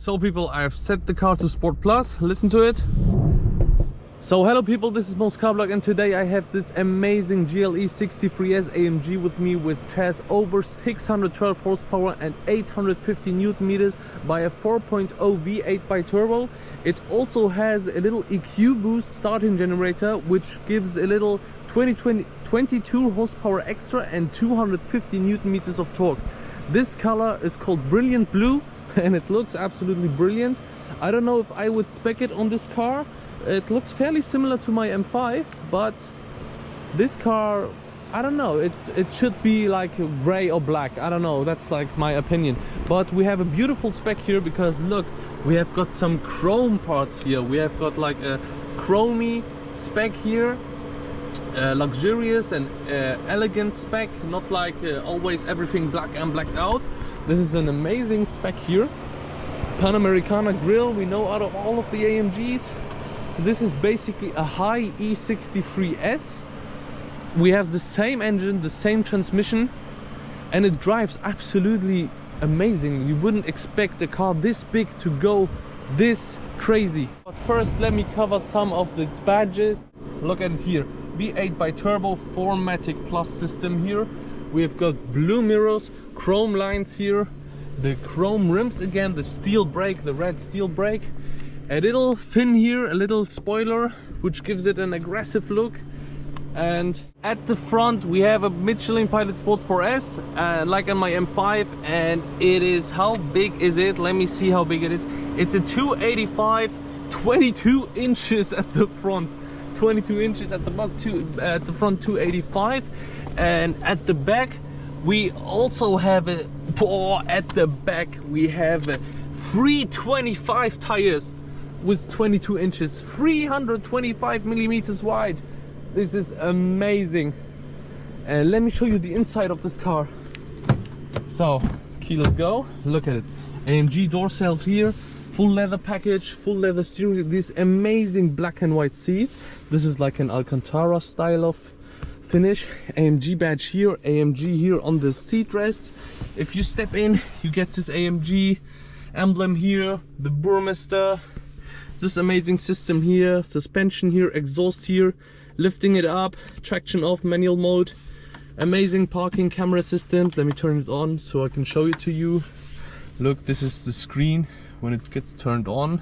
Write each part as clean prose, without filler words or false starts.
So people, I've set the car to Sport Plus, listen to it. So hello people, this is Moscarblog and today I have this amazing GLE63s AMG with me, with has over 612 horsepower and 850 Newton meters by a 4.0 V8 bi-turbo. It also has a little EQ boost starting generator which gives a little 22 horsepower extra and 250 Newton meters of torque. This color is called Brilliant Blue and it looks absolutely brilliant. I don't know if I would spec it on this car. It looks fairly similar to my M5, but this car, I don't know, it should be like gray or black. I don't know, that's like my opinion. But we have a beautiful spec here because look, we have got some chrome parts here. We have got like a chromey spec here, luxurious and elegant spec, not like always everything black and blacked out. This is an amazing spec here. Panamericana grille, we know out of all of the AMGs. This is basically a high E63S. We have the same engine, the same transmission, and it drives absolutely amazing. You wouldn't expect a car this big to go this crazy. But first let me cover some of its badges. Look at it here, V8 bi-turbo 4MATIC Plus system here. We've got blue mirrors, chrome lines here, the chrome rims again, the steel brake, the red steel brake. A little fin here, a little spoiler, which gives it an aggressive look. And at the front we have a Michelin Pilot Sport 4S, like on my M5, and it is, how big is it? Let me see how big it is. It's a 285, 22 inches at the front, 22 inches at the back, at the front 285, and at the back we also have a, at the back we have a 325 tires with 22 inches, 325 millimeters wide. This is amazing. And let me show you the inside of this car. So keyless go, look at it. AMG door cells here, full leather package, full leather steering, these amazing black and white seats. This is like an Alcantara style of finish. AMG badge here, AMG here on the seat rests. If you step in, you get this AMG emblem here, the Burmester. This amazing system here, suspension here, exhaust here, lifting it up, traction off, manual mode, amazing parking camera systems. Let me turn it on so I can show it to you. Look, this is the screen when it gets turned on.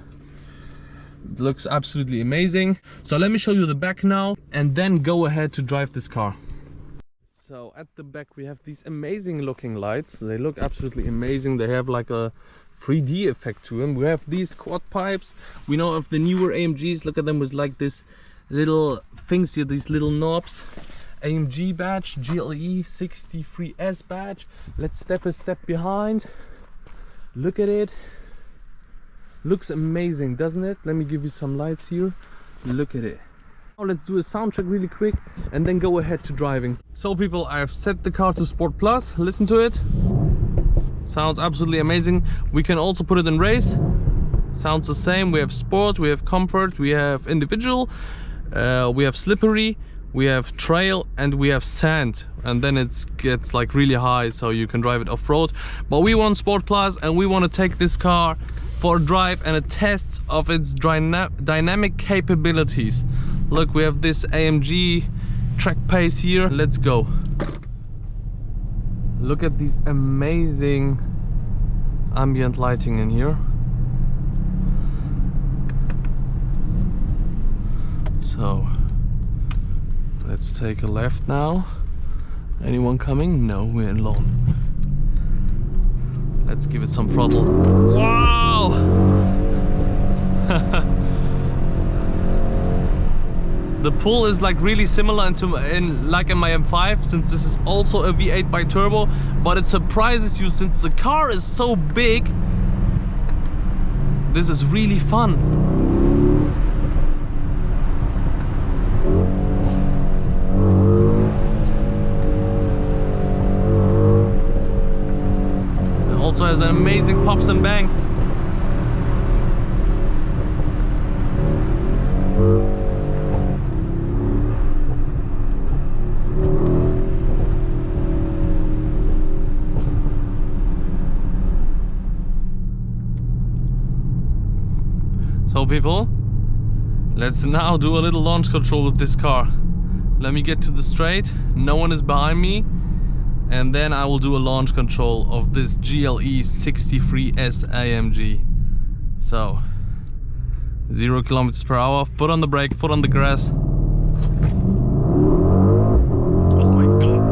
It looks absolutely amazing. So let me show you the back now and then go ahead to drive this car. So at the back we have these amazing looking lights. They look absolutely amazing. They have like a 3D effect to them. We have these quad pipes. We know of the newer AMGs, look at them with like this little things here, these little knobs. AMG badge, GLE63s badge. Let's step a step behind. Look at it. Looks amazing, doesn't it? Let me give you some lights here. Look at it. Now let's do a sound check really quick and then go ahead to driving. So people, I've set the car to Sport Plus. Listen to it. Sounds absolutely amazing. We can also put it in race. Sounds the same. We have sport, we have comfort, we have individual, we have slippery, we have trail, and we have sand. And then it gets like really high, so you can drive it off-road. But we want Sport Plus and we want to take this car for a drive and a test of its dynamic capabilities. Look, we have this AMG track pace here. Let's go. Look at these amazing ambient lighting in here. So let's take a left now. Anyone coming? No, we're alone. Let's give it some throttle. Wow! The pull is like really similar like in my M5, since this is also a V8 bi-turbo, but it surprises you since the car is so big. This is really fun. It also has an amazing pops and bangs. people, let's now do a little launch control with this car. Let me get to the straight, no one is behind me, and then I will do a launch control of this GLE63s AMG. So 0 kilometers per hour, foot on the brake, foot on the gas. Oh my god,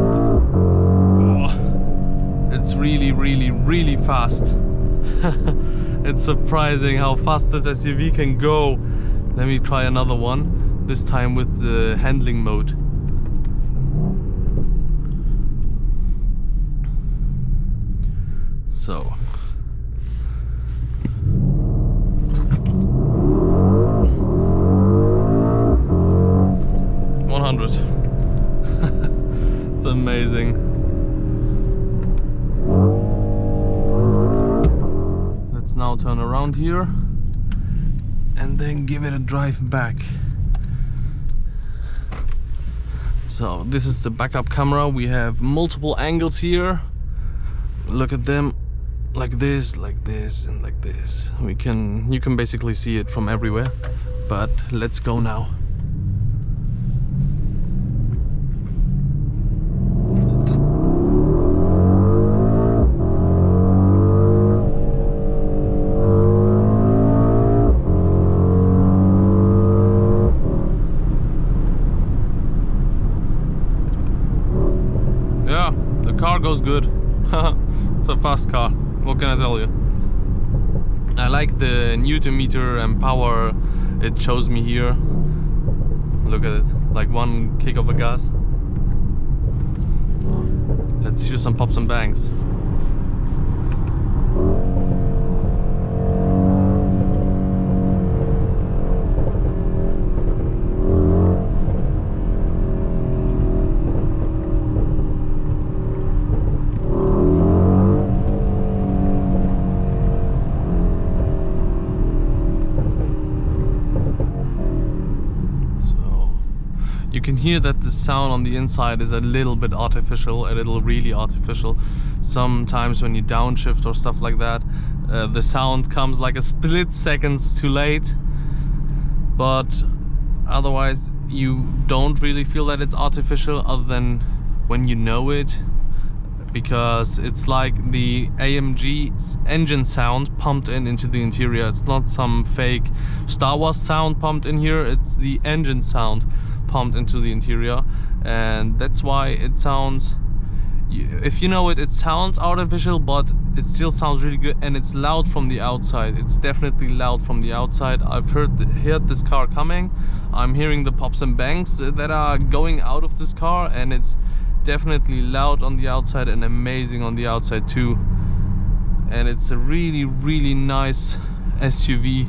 it's really fast. It's surprising how fast this SUV can go. Let me try another one, this time with the handling mode. So 100. It's amazing. Let's now turn around here and then give it a drive back. So this is the backup camera. We have multiple angles here. Look at them, like this, and like this. You can basically see it from everywhere. But let's go now. Yeah, the car goes good. It's a fast car, what can I tell you? I like the Newton meter and power it shows me here. Look at it, like one kick of a gas. Let's hear some pops and bangs. You can hear that the sound on the inside is a little bit artificial, really artificial. Sometimes when you downshift or stuff like that, the sound comes like a split seconds too late. But otherwise you don't really feel that it's artificial, other than when you know it. Because it's like the AMG's engine sound pumped into the interior. It's not some fake Star Wars sound pumped in here, it's the engine sound pumped into the interior, and that's why it sounds, if you know it, it sounds artificial, but it still sounds really good, and it's loud from the outside. It's definitely loud from the outside. I've heard this car coming. I'm hearing the pops and bangs that are going out of this car, and it's definitely loud on the outside and amazing on the outside too. And it's a really nice SUV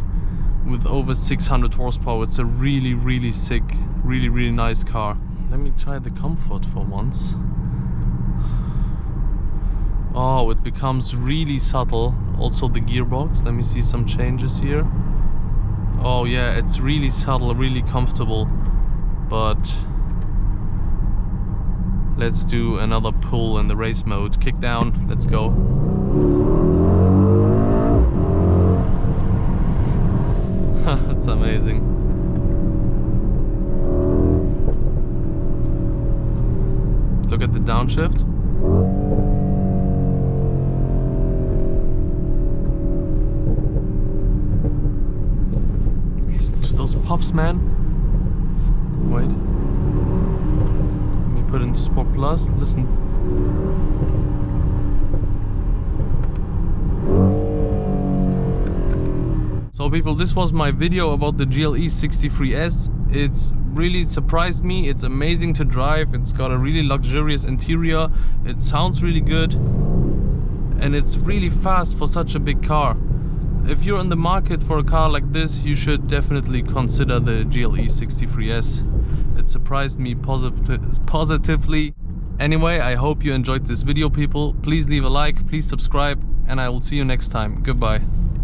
with over 600 horsepower. It's a really sick, really nice car. Let me try the comfort for once. Oh, it becomes really subtle. Also the gearbox, let me see some changes here. Oh yeah, it's really subtle, really comfortable. But let's do another pull in the race mode. Kick down, let's go. That's amazing. Look at the downshift. Listen to those pops, man. Wait. Let me put into Sport Plus. Listen. So people, this was my video about the GLE63s. It's really surprised me. It's amazing to drive. It's got a really luxurious interior. It sounds really good. And it's really fast for such a big car. If you're in the market for a car like this, you should definitely consider the GLE63s. It surprised me positively. Anyway, I hope you enjoyed this video, people. Please leave a like, please subscribe, and I will see you next time. Goodbye.